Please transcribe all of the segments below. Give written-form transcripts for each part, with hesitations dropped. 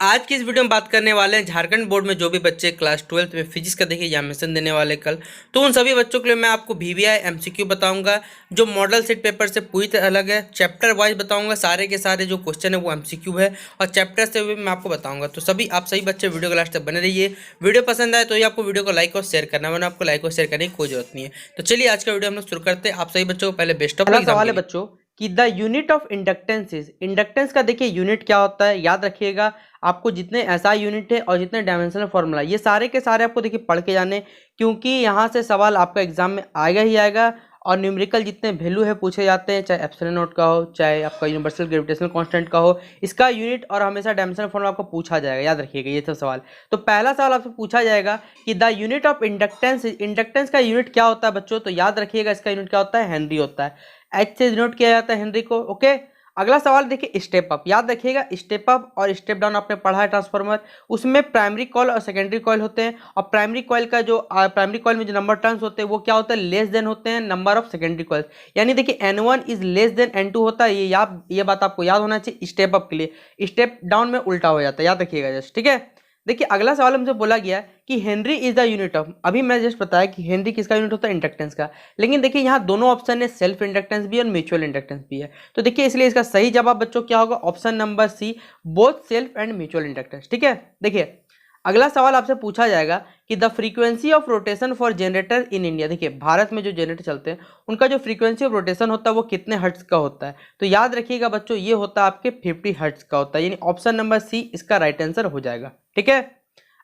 आज की इस वीडियो में बात करने वाले हैं झारखंड बोर्ड में जो भी बच्चे क्लास 12th में फिजिक्स का देखिए एग्जामिनेशन देने वाले कल, तो उन सभी बच्चों के लिए मैं आपको वीवीआई एमसीक्यू बताऊंगा जो मॉडल सेट पेपर से पूरी तरह अलग है। चैप्टर वाइज बताऊंगा, सारे के सारे जो क्वेश्चन है वो एमसीक्यू है और चैप्टर से भी मैं आपको बताऊंगा। तो सभी बच्चे वीडियो को लास्ट तक बने रहिए। वीडियो पसंद आए तो ही आपको वीडियो को लाइक और शेयर करना, वरना आपको लाइक और शेयर करने की कोई जरूरत नहीं है। तो चलिए आज का वीडियो हम लोग शुरू करते हैं। आप सभी बच्चों को पहले बेस्ट ऑफ पहला एग्जाम सवाल के है लिए। बच्चों कि the unit of inductance is, inductance का देखिए यूनिट क्या होता है, याद रखिएगा। आपको जितने एसआई यूनिट है और जितने डायमेंशनल फॉर्मूला ये सारे के सारे आपको देखिए पढ़ के जाने, क्योंकि यहाँ से सवाल आपका एग्जाम में आएगा ही आएगा। और न्यूमेरिकल जितने वैल्यू है पूछे जाते हैं, चाहे एप्सिलॉन नॉट का हो, चाहे आपका यूनिवर्सल ग्रेविटेशनल कांस्टेंट का हो, इसका यूनिट और हमेशा डायमेंशनल फॉर्मूला आपको पूछा जाएगा, याद रखिएगा ये सब सवाल। तो पहला सवाल आपसे पूछा जाएगा कि the unit of inductance, inductance का यूनिट क्या होता है बच्चों, तो याद रखिएगा इसका यूनिट क्या होता है, हेनरी होता है। एच से डिनोट किया जाता है हेनरी को। ओके, अगला सवाल देखिए स्टेप अप, याद रखिएगा स्टेप अप और स्टेप डाउन आपने पढ़ा है ट्रांसफार्मर, उसमें प्राइमरी कॉइल और सेकेंडरी कॉइल होते हैं। और प्राइमरी कॉइल का जो प्राइमरी कॉइल में जो नंबर टर्न्स होते हैं वो क्या होता है, लेस देन होते हैं नंबर ऑफ सेकेंडरी कॉइल। यानी देखिए N1 is less than N2 होता है, ये बात आपको याद होना चाहिए स्टेप अप के लिए। स्टेप डाउन में उल्टा हो जाता है, याद रखिएगा जस्ट, ठीक है। देखिए अगला सवाल हमसे बोला गया कि Henry is the unit of, अभी मैं जस्ट बताया कि हेनरी किसका यूनिट होता है, इंडक्टेंस का। लेकिन देखिए यहाँ दोनों ऑप्शन है, सेल्फ इंडक्टेंस भी और म्यूचुअल इंडक्टेंस भी है। तो देखिए इसलिए इसका सही जवाब बच्चों क्या होगा, option number C, both self and mutual inductance, ठीक है। देखिए अगला सवाल आपसे पूछा जाएगा कि the frequency of rotation for generator in India, देखिए भारत में जो जनरेटर चलते हैं उनका जो फ्रीक्वेंसी ऑफ रोटेशन होता है वो कितने हर्ट्ज का होता है, तो याद रखिएगा बच्चों ये होता है आपके 50 हर्ट्ज का होता है, यानी ऑप्शन नंबर सी इसका राइट आंसर हो जाएगा, ठीक है।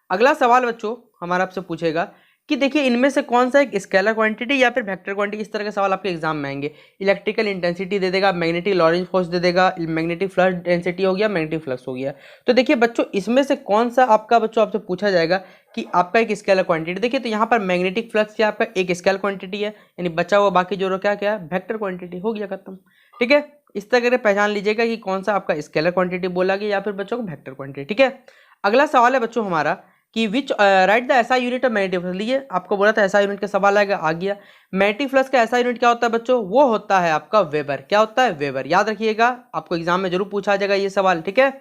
अगला सवाल बच्चों हमारा आपसे पूछेगा कि देखिए इनमें से कौन सा एक स्केलर क्वांटिटी या फिर वेक्टर क्वांटिटी, इस तरह के सवाल आपके एग्जाम में आएंगे। इलेक्ट्रिकल इंटेंसिटी दे देगा, मैग्नेटिक लॉरेंज फोर्स दे देगा, मैग्नेटिक फ्लक्स डेंसिटी हो गया, मैग्नेटिक फ्लक्स हो गया। तो देखिए बच्चों इसमें से कौन सा आपका बच्चों आपसे पूछा जाएगा कि आपका एक स्केलर क्वांटिटी। देखिए तो यहाँ पर मैग्नेटिक फ्लक्स क्या आपका एक स्केलर क्वांटिटी है, यानी बचा हुआ बाकी जो क्या क्या वेक्टर क्वांटिटी हो गया, खत्म, ठीक है। इस तरह से पहचान लीजिएगा कि कौन सा आपका स्केलर क्वांटिटी बोला गया या फिर बच्चों को वेक्टर क्वांटिटी, ठीक है। अगला सवाल है बच्चों हमारा कि which right the SI unit of magnetic flux, लीजिए आपको बोला था एसआई यूनिट का सवाल आएगा, आ गया। मैग्नेटिक फ्लक्स का एसआई यूनिट क्या होता है बच्चों, वो होता है आपका वेबर, क्या होता है, वेबर, याद रखिएगा आपको एग्जाम में जरूर पूछा जाएगा ये सवाल, ठीक है।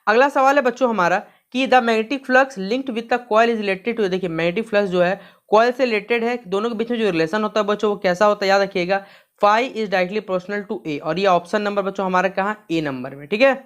अगला सवाल है बच्चों हमारा कि the magnetic flux linked with the coil is related to, देखिए मैग्नेटिक फ्लक्स जो है कॉइल से रिलेटेड है, दोनों के बीच में जो रिलेशन होता है बच्चों वो कैसा होता है, याद रखिएगा phi is directly proportional to A, और ये ऑप्शन नंबर बच्चों हमारा कहाँ, ए नंबर में, ठीक है।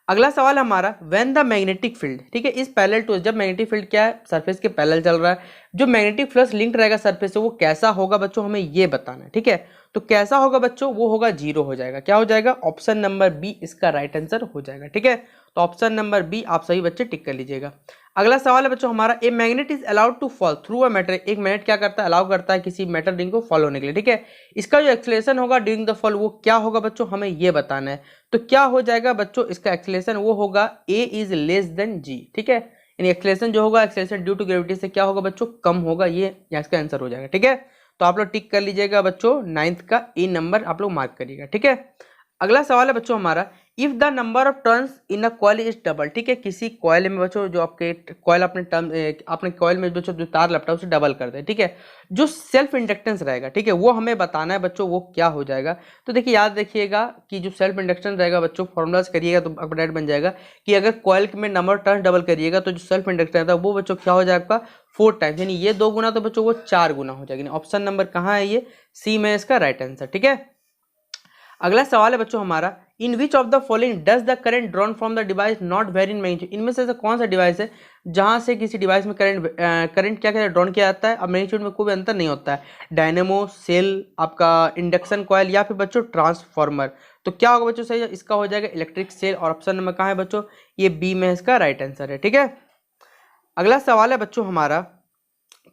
अगला सवाल हमारा व्हेन द मैग्नेटिक फील्ड, ठीक है, इस पैरेलल टू, जब मैग्नेटिक फील्ड क्या है, सरफेस के पैरेलल चल रहा है, जो मैग्नेटिक फ्लक्स लिंक्ड रहेगा सरफेस से वो कैसा होगा बच्चों, हमें ये बताना है, ठीक है। तो कैसा होगा बच्चों, वो होगा जीरो हो जाएगा, क्या हो जाएगा, ऑप्शन नंबर बी इसका राइट आंसर हो जाएगा, ठीक है। तो ऑप्शन नंबर बी आप सभी बच्चे टिक कर लीजिएगा। अगला सवाल है बच्चों हमारा a magnet is allowed to fall through a matter, एक मैग्नेट क्या करता है, अलाउ करता है किसी मैटर रिंग को फॉल होने के लिए, ठीक है। इसका जो एक्सेलरेशन होगा ड्यूरिंग द फॉल वो क्या होगा बच्चों, हमें ये बताना है। तो क्या हो जाएगा बच्चों, इसका एक्सेलरेशन वो होगा ए इज लेस देन जी, ठीक है। यानी एक्सेलरेशन जो होगा, एक्सेलरेशन ड्यू टू ग्रेविटी से क्या होगा बच्चों, कम होगा, ये इसका आंसर हो जाएगा, ठीक है। तो आप लोग टिक कर लीजिएगा बच्चों, 9th का ए नंबर आप लोग मार्क करिएगा, ठीक है। अगला सवाल है बच्चों हमारा if the number of turns in a coil is double, ठीक है, किसी कॉइल में बच्चों जो आपके कॉइल अपने कॉइल में बच्चों जो तार लपटा है उसे डबल कर दे, ठीक है। जो सेल्फ इंडक्टेंस रहेगा, ठीक है, वो हमें बताना है बच्चों, वो क्या हो जाएगा। तो देखिए याद रखिएगा कि जो सेल्फ इंडक्टेंस रहेगा बच्चों, फॉर्मूलाज करिएगा तो आपका डायरेक्ट बन जाएगा कि अगर कॉइल में नंबर ऑफ टर्न्स डबल करिएगा तो जो सेल्फ इंडक्टेंस रहता है वो बच्चों क्या हो जाएगा आपका 4 टाइम्स, यानी ये 2 गुना तो बच्चों वो 4 गुना हो जाएगी। ऑप्शन नंबर कहाँ है, ये सी में इसका राइट आंसर, ठीक है। अगला सवाल है बच्चों हमारा in which of the following does the current drawn from the device not vary in magnitude, इनमें से कौन सा डिवाइस है जहां से किसी डिवाइस में करंट क्या क्या ड्रॉन किया जाता है और मैग्नीट्यूड में कोई भी अंतर नहीं होता है, डायनेमो, सेल, आपका इंडक्शन कॉइल या फिर बच्चों ट्रांसफॉर्मर। तो क्या होगा बच्चों सही, इसका हो जाएगा इलेक्ट्रिक सेल, और ऑप्शन नंबर कहाँ है बच्चों, ये बी में इसका राइट आंसर है, ठीक है। अगला सवाल है बच्चों हमारा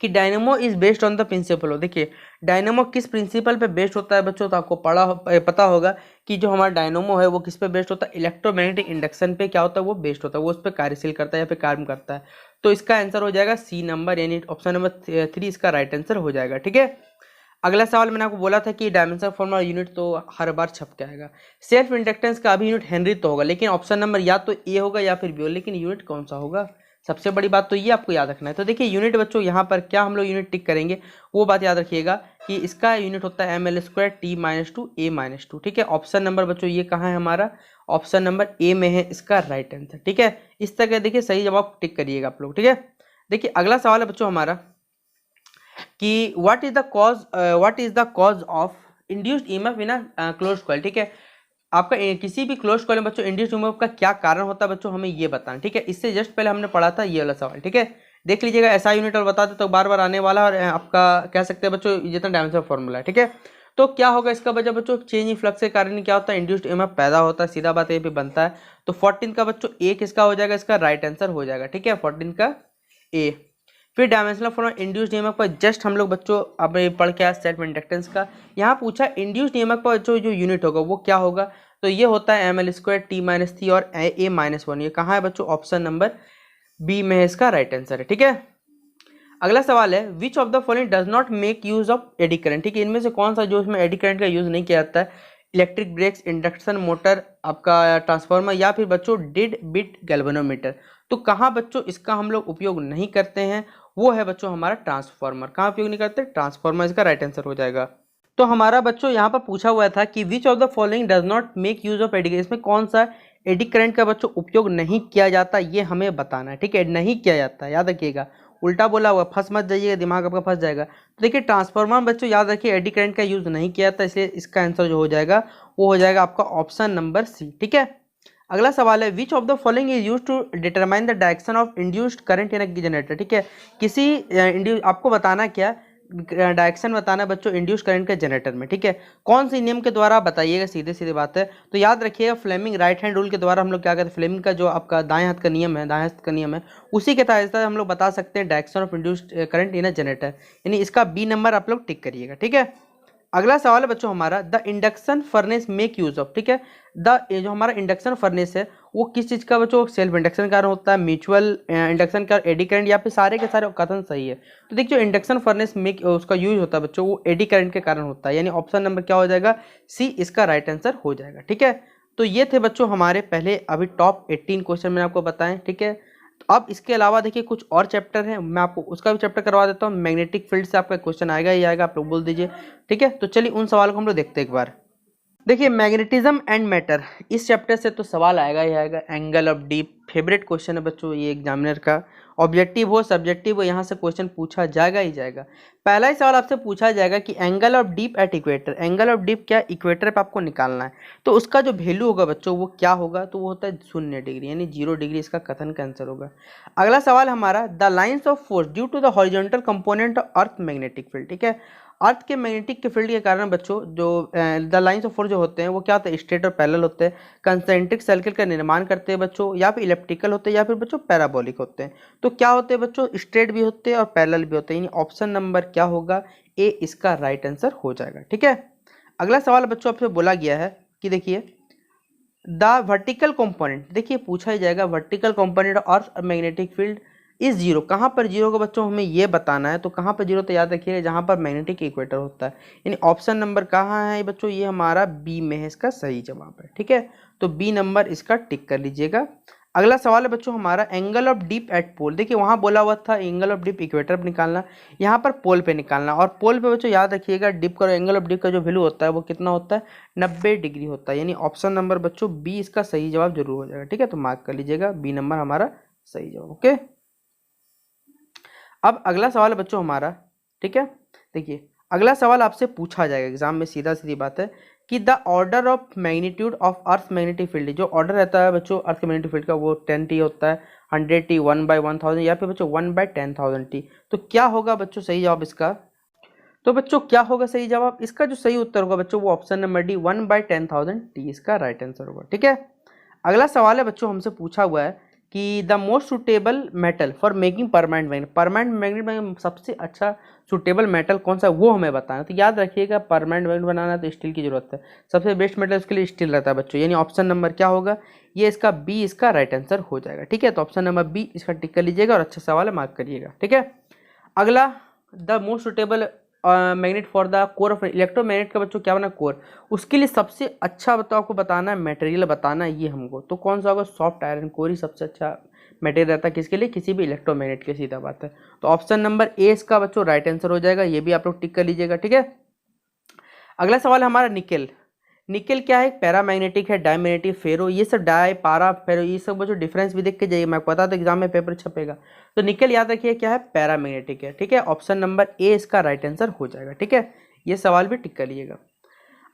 कि dynamo is based on the principle, देखिए डायनेमो किस प्रिंसिपल पे बेस्ड होता है बच्चों, तो आपको पता होगा कि जो हमारा डायनेमो है वो किस पे बेस्ड होता है, इलेक्ट्रोमैग्नेटिक इंडक्शन पे क्या होता है वो बेस्ड होता है, वो उस पर कार्यशील करता है या फिर कार्य करता है। तो इसका आंसर हो जाएगा सी नंबर, यानी ऑप्शन नंबर 3 इसका राइट आंसर हो जाएगा, ठीक है। अगला सवाल मैंने आपको बोला था कि डायमेंशन फॉर्मूला यूनिट तो हर बार छप के आएगा, सेल्फ इंडक्टेंस का अभी यूनिट हेनरी तो होगा, लेकिन ऑप्शन नंबर या तो ए होगा या फिर बी होगा, लेकिन यूनिट कौन सा होगा, सबसे बड़ी बात तो ये आपको याद रखना है। तो देखिए यूनिट बच्चों यहाँ पर क्या हम लोग यूनिट टिक करेंगे, वो बात याद रखिएगा कि इसका यूनिट होता है ml² t - 2 a - 2, ठीक है। ऑप्शन नंबर बच्चों ये कहाँ है हमारा, ऑप्शन नंबर ए में है इसका राइट आंसर। ठीक है, इस तरह देखिए सही जवाब टिक करिएगा आप लोग। ठीक है, देखिए अगला सवाल है बच्चों हमारा कि what is the cause of induced EMF in a closed coil. ठीक है, आपका किसी भी क्लोज कॉइल में बच्चों इंड्यूस्ड ईएमएफ का क्या कारण होता है बच्चों, हमें ये बताना। ठीक है, इससे जस्ट पहले हमने पढ़ा था ये वाला सवाल। ठीक है, देख लीजिएगा एसआई यूनिट और बता दे तो बार बार आने वाला, और आपका कह सकते हैं बच्चों जितना डायमेंशन फॉर्मूला है। ठीक है, तो क्या होगा इसका वजह बच्चों, चेंज इन फ्लक्स के कारण क्या होता है, इंड्यूस्ड ईएमएफ पैदा होता है, सीधा बात ये भी बनता है। तो 14 का बच्चों ए किसका हो जाएगा, इसका राइट आंसर हो जाएगा। ठीक है, 14 का ए। फिर डायमेंशनल फॉर्मूला इंड्यूस्ड ईएमएफ पर जस्ट हम लोग बच्चों अब पढ़ के आए सेल्फ इंडक्टेंस का। यहाँ पूछा इंड्यूस्ड ईएमएफ पर जो यूनिट होगा वो क्या होगा, तो ये होता है ml² t-3 और a-1। ये कहाँ है बच्चों, ऑप्शन नंबर बी में इसका राइट आंसर है। ठीक है, अगला सवाल है which of the following does not make use of eddy current. ठीक है, इनमें से कौन सा जो इसमें एडी करंट का यूज नहीं किया जाता है, इलेक्ट्रिक ब्रेक्स, इंडक्शन मोटर, आपका ट्रांसफार्मर, या फिर बच्चों डेड बिट गैल्वेनोमीटर। तो कहाँ बच्चों इसका हम लोग उपयोग नहीं करते हैं, वो है बच्चों हमारा ट्रांसफार्मर। कहाँ उपयोग नहीं करते, ट्रांसफार्मर इसका राइट आंसर हो जाएगा। तो हमारा बच्चों यहाँ पर पूछा हुआ था कि विच of the following does not make use of eddy current, इसमें कौन सा एडी करंट का बच्चों उपयोग नहीं किया जाता, ये हमें बताना है। ठीक है, नहीं किया जाता, याद रखिएगा, उल्टा बोला हुआ, फंस मत जाइएगा, दिमाग आपका फंस जाएगा। तो देखिए ट्रांसफार्मर बच्चों याद रखिए एडी करंट का यूज नहीं किया जाता, इसलिए इसका आंसर जो हो जाएगा वो हो जाएगा आपका ऑप्शन नंबर सी। ठीक है, अगला सवाल है which of the following is use to determine the direction of induced current in a generator. ठीक है, किसी आपको बताना क्या, डायरेक्शन बताना है बच्चों इंड्यूस करंट के जनरेटर में। ठीक है, कौन सी नियम के द्वारा बताइएगा, सीधे सीधे बात है। तो याद रखिएगा फ्लेमिंग राइट हैंड रूल के द्वारा हम लोग क्या करते हैं, फ्लेमिंग का जो आपका दाएं हाथ का नियम है, दाएं हाथ का नियम है, उसी के तहत हम लोग बता सकते हैं direction of induced current in a generator, यानी इसका बी नंबर आप लोग टिक करिएगा। ठीक है, अगला सवाल है बच्चों हमारा the induction furnace make use of. ठीक है, जो हमारा इंडक्शन फर्नेस है वो किस चीज़ का बच्चों, सेल्फ इंडक्शन कारण होता है, म्यूचुअल इंडक्शन का, एडी करंट, या फिर सारे के सारे कथन सही है। तो देखिए जो इंडक्शन फर्नेस मेक उसका यूज होता है बच्चों वो एडी करंट के कारण होता है, यानी ऑप्शन नंबर क्या हो जाएगा, सी इसका राइट आंसर हो जाएगा। ठीक है, तो ये थे बच्चों हमारे पहले अभी टॉप 18 क्वेश्चन मैंने आपको बताएं। ठीक है, तो अब इसके अलावा देखिए कुछ और चैप्टर है, मैं आपको उसका भी चैप्टर करवा देता हूँ। मैग्नेटिक फील्ड से आपका क्वेश्चन आएगा ही आएगा, आप लोग बोल दीजिए। ठीक है, तो चलिए उन सवालों को हम लोग देखते हैं एक बार। देखिए मैग्नेटिज्म एंड मैटर, इस चैप्टर से तो सवाल आएगा ही आएगा। Angle of deep favourite question है बच्चों ये एग्जामिनर का, ऑब्जेक्टिव हो सब्जेक्टिव हो यहाँ से क्वेश्चन पूछा जाएगा ही जाएगा। पहला ही सवाल आपसे पूछा जाएगा कि angle of deep at equator, angle of deep क्या, इक्वेटर पे आपको निकालना है, तो उसका जो वैल्यू होगा बच्चों वो क्या होगा, तो वो होता है 0 डिग्री, यानी 0 डिग्री इसका कथन का आंसर होगा। अगला सवाल हमारा the lines of force due to the horizontal component of earth magnetic field. ठीक है, अर्थ के मैग्नेटिक के फील्ड के कारण बच्चों जो द लाइन्स ऑफ फोर्स जो होते हैं वो क्या होते हैं, स्ट्रेट और पैरेलल होते हैं, कंसेंट्रिक सर्किल का निर्माण करते हैं बच्चों, या फिर इलेप्टिकल होते हैं, या फिर बच्चों पैराबोलिक होते हैं। तो क्या होते हैं बच्चों, स्ट्रेट भी होते हैं और पैरेलल भी होते हैं, यानी ऑप्शन नंबर क्या होगा, ए इसका राइट आंसर हो जाएगा। ठीक है, अगला सवाल बच्चों आपसे बोला गया है कि देखिए द वर्टिकल कंपोनेंट, देखिए पूछा ही जाएगा vertical component of earth magnetic field इस जीरो, कहाँ पर जीरो का बच्चों हमें ये बताना है। तो कहाँ पर जीरो, तो याद रखिए जहाँ पर मैग्नेटिक इक्वेटर होता है, यानी ऑप्शन नंबर कहाँ है बच्चों, ये हमारा बी में है, इसका सही जवाब है। ठीक है, तो बी नंबर इसका टिक कर लीजिएगा। अगला सवाल है बच्चों हमारा एंगल ऑफ डीप एट पोल, देखिए वहाँ बोला हुआ था एंगल ऑफ डीप इक्वेटर पर निकालना, यहाँ पर पोल पे निकालना, और पोल पे बच्चों याद रखिएगा डिप का एंगल ऑफ डिप का जो वैल्यू होता है वो कितना होता है, 90 डिग्री होता है, यानी ऑप्शन नंबर बच्चों बी इसका सही जवाब जरूर हो जाएगा। ठीक है, तो मार्क कर लीजिएगा बी नंबर हमारा सही जवाब। ओके, अब अगला सवाल है बच्चों हमारा, ठीक है, देखिए अगला सवाल आपसे पूछा जाएगा एग्जाम में, सीधा सीधी बात है कि the order of magnitude of earth magnetic field, जो ऑर्डर रहता है बच्चों अर्थ मैग्नेटिक फील्ड का वो 10T होता है, 100T, 1/1000, या फिर बच्चों 1/10,000T। तो क्या होगा बच्चों सही जवाब इसका, तो बच्चों क्या होगा सही जवाब इसका, जो सही उत्तर होगा बच्चों वो ऑप्शन नंबर डी 1/10,000T इसका राइट आंसर होगा। ठीक है, अगला सवाल है बच्चों हमसे पूछा हुआ है कि the most suitable metal for making permanent magnet, permanent magnet में सबसे अच्छा सुटेबल मेटल कौन सा है वो हमें बताना। तो याद रखिएगा परमानेंट मैग्नेट बनाना है तो स्टील की जरूरत है, सबसे बेस्ट मेटल उसके लिए स्टील रहता है बच्चों, यानी ऑप्शन नंबर क्या होगा, ये इसका बी इसका राइट आंसर हो जाएगा। ठीक है, तो ऑप्शन नंबर बी इसका टिक कर लीजिएगा और अच्छा सवाल है मार्क करिएगा। ठीक है, अगला the most suitable magnet for the core of electromagnet का बच्चों क्या बना कोर, उसके लिए सबसे अच्छा बताओ आपको बताना है मटेरियल बताना है ये हमको, तो कौन सा होगा, सॉफ्ट आयरन कोर ही सबसे अच्छा मटेरियल रहता है किसके लिए, किसी भी इलेक्ट्रोमैग्नेट के, सीधा बात है। तो ऑप्शन नंबर ए इसका बच्चों राइट आंसर हो जाएगा, ये भी आप लोग टिक कर लीजिएगा। ठीक है, अगला सवाल हमारा निकेल, निकल क्या है, पैरामैग्नेटिक है, डायमैग्नेटिक, फेरो, ये सब डाई पारा फेरो, ये सब जो डिफरेंस भी देख के जाइए, मैं पता था एग्जाम में पेपर छपेगा। तो निकल याद रखिए क्या है, पैरामैग्नेटिक है। ठीक है, ऑप्शन नंबर ए इसका राइट आंसर हो जाएगा। ठीक है, ये सवाल भी टिक करिएगा।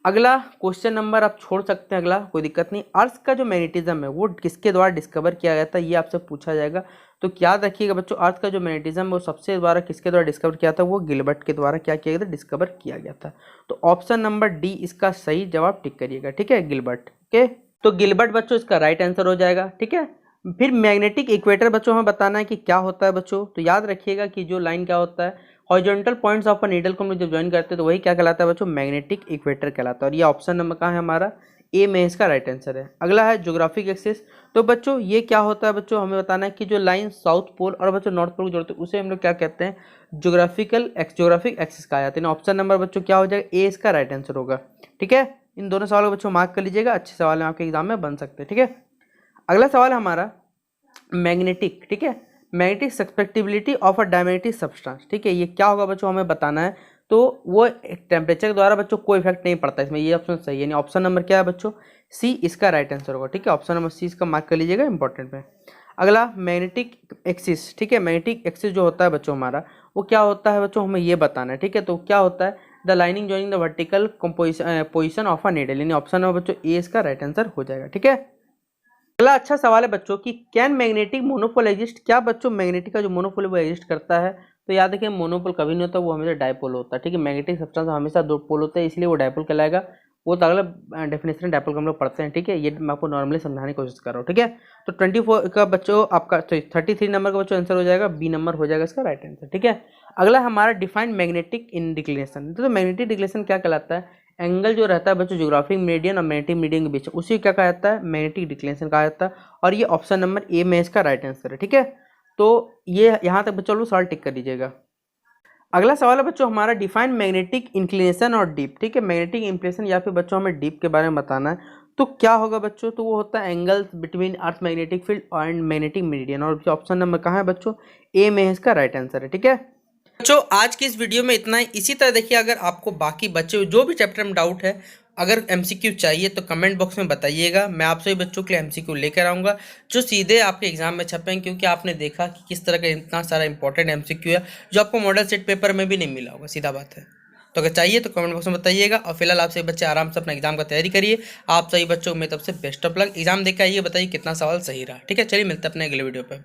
अगला क्वेश्चन नंबर आप छोड़ सकते हैं, अगला कोई दिक्कत नहीं। अर्थ का जो मैग्नेटिज्म है वो किसके द्वारा डिस्कवर किया गया था, ये आपसे पूछा जाएगा। तो याद रखिएगा बच्चों, अर्थ का जो मैग्नेटिज्म है वो सबसे द्वारा किसके द्वारा डिस्कवर किया था, वो गिलबर्ट के द्वारा क्या किया गया था, डिस्कवर किया गया था। तो ऑप्शन नंबर डी इसका सही जवाब टिक करिएगा। ठीक है, गिलबर्ट। ओके, तो गिलबर्ट बच्चों इसका राइट आंसर हो जाएगा। ठीक है, फिर मैग्नेटिक इक्वेटर बच्चों हमें बताना है कि क्या होता है बच्चों। तो याद रखिएगा कि जो लाइन क्या होता है, horizontal points of a needle को हम लोग जब ज्वाइन करते हैं तो वही क्या कहलाता है बच्चों, मैग्नेटिक इक्वेटर कहलाता है। और ये ऑप्शन नंबर कहाँ है हमारा, ए में इसका राइट आंसर है। अगला है ज्योग्राफिक एक्सिस। तो बच्चों ये क्या होता है बच्चों, हमें बताना है कि जो लाइन साउथ पोल और बच्चों नॉर्थ पोल को जोड़ते हैं उसे हम लोग क्या कहते हैं, ज्योग्राफिक एक्सिस कहा जाता है। ऑप्शन नंबर बच्चों क्या हो जाएगा, ए इसका राइट आंसर होगा। ठीक है, इन दोनों सवालों को बच्चों मार्क कर लीजिएगा, अच्छे सवाल आपके एग्जाम में बन सकते हैं। ठीक है, अगला सवाल हमारा मैग्नेटिक। ठीक है, magnetic susceptibility of a diamagnetic substance. ठीक है, ये क्या होगा बच्चों हमें बताना है। तो वो टेम्परेचर के द्वारा बच्चों कोई इफेक्ट नहीं पड़ता इसमें, ये ऑप्शन सही है। यानी ऑप्शन नंबर क्या है बच्चों, सी इसका राइट आंसर होगा। ठीक है, ऑप्शन नंबर सी इसका मार्क कर लीजिएगा, इंपॉर्टेंट में। अगला मैग्नेटिक एक्सिस। ठीक है, मैग्नेटिक एक्सिस जो होता है बच्चों हमारा वो क्या होता है बच्चों, हमें ये बताना है। ठीक है, तो क्या होता है, the lining joining the vertical position of a needle. यानी ऑप्शन नंबर बच्चों ए इसका राइट आंसर हो जाएगा। ठीक है, अगला अच्छा सवाल है बच्चों कि कैन मैग्नेटिक मोनोपोल एग्जिस्ट। क्या बच्चों मैग्नेटिक का जो मोनोपोल है वो एग्जिस्ट करता है। तो याद रखिए मोनोपोल कभी नहीं होता, वो हमेशा डायपोल होता है। ठीक है, मैग्नेटिक सब्सटेंस हमेशा दो पोल होते हैं, इसलिए वो डायपोल कहलाएगा। वो तो अगला डेफिनेशन डायपोल का हम लोग पढ़ते हैं। ठीक है, ये मैं आपको नॉर्मली समझाने की कोशिश कर रहा हूँ। ठीक है, तो 24 का बच्चों आपका 33 नंबर का बच्चों आंसर हो जाएगा, बी नंबर हो जाएगा इसका राइट आंसर। ठीक है, अगला हमारा डिफाइंड मैग्नेटिक इंडिक्लेशन। तो मैग्नेटिक डिक्लेशन क्या कहलाता है, एंगल जो रहता है बच्चों ज्योग्राफिक मीडियन और मैग्नेटिक मीडियन के बीच, उसी क्या कहा जाता है, मैग्नेटिक डिक्लेशन कहा जाता है। और ये ऑप्शन नंबर ए में इसका राइट आंसर है। ठीक है, तो ये यहाँ तक बच्चों लोग सवाल टिक कर दीजिएगा। अगला सवाल है बच्चों हमारा डिफाइन मैग्नेटिक इंक्लिनेशन और डीप। ठीक है, मैग्नेटिक इंक्लिनेशन या फिर बच्चों हमें डीप के बारे में बताना है। तो क्या होगा बच्चों, तो वो होता है angle between earth magnetic field and magnetic median. और ऑप्शन नंबर कहाँ है बच्चों, ए में इसका राइट आंसर है। ठीक है बच्चों, आज की इस वीडियो में इतना ही। इसी तरह देखिए, अगर आपको बाकी बच्चे जो भी चैप्टर में डाउट है, अगर एमसीक्यू चाहिए तो कमेंट बॉक्स में बताइएगा। मैं आप सभी बच्चों के लिए एमसीक्यू लेकर आऊँगा जो सीधे आपके एग्जाम में छपेंगे, क्योंकि आपने देखा कि किस तरह का इतना सारा इंपॉर्टेंट एमसीक्यू है जो आपको मॉडल सेट पेपर में भी नहीं मिला होगा, सीधा बात है। तो अगर चाहिए तो कमेंट बॉक्स में बताइएगा। और फिलहाल आप सभी बच्चे आराम से अपना एग्जाम का तैयारी करिए। आप सभी बच्चों को मेरी तरफ से बेस्ट ऑफ लक। एग्जाम देकर आइए, बताइए कितना सवाल सही रहा। ठीक है, चलिए मिलते हैं अपने अगले वीडियो पर।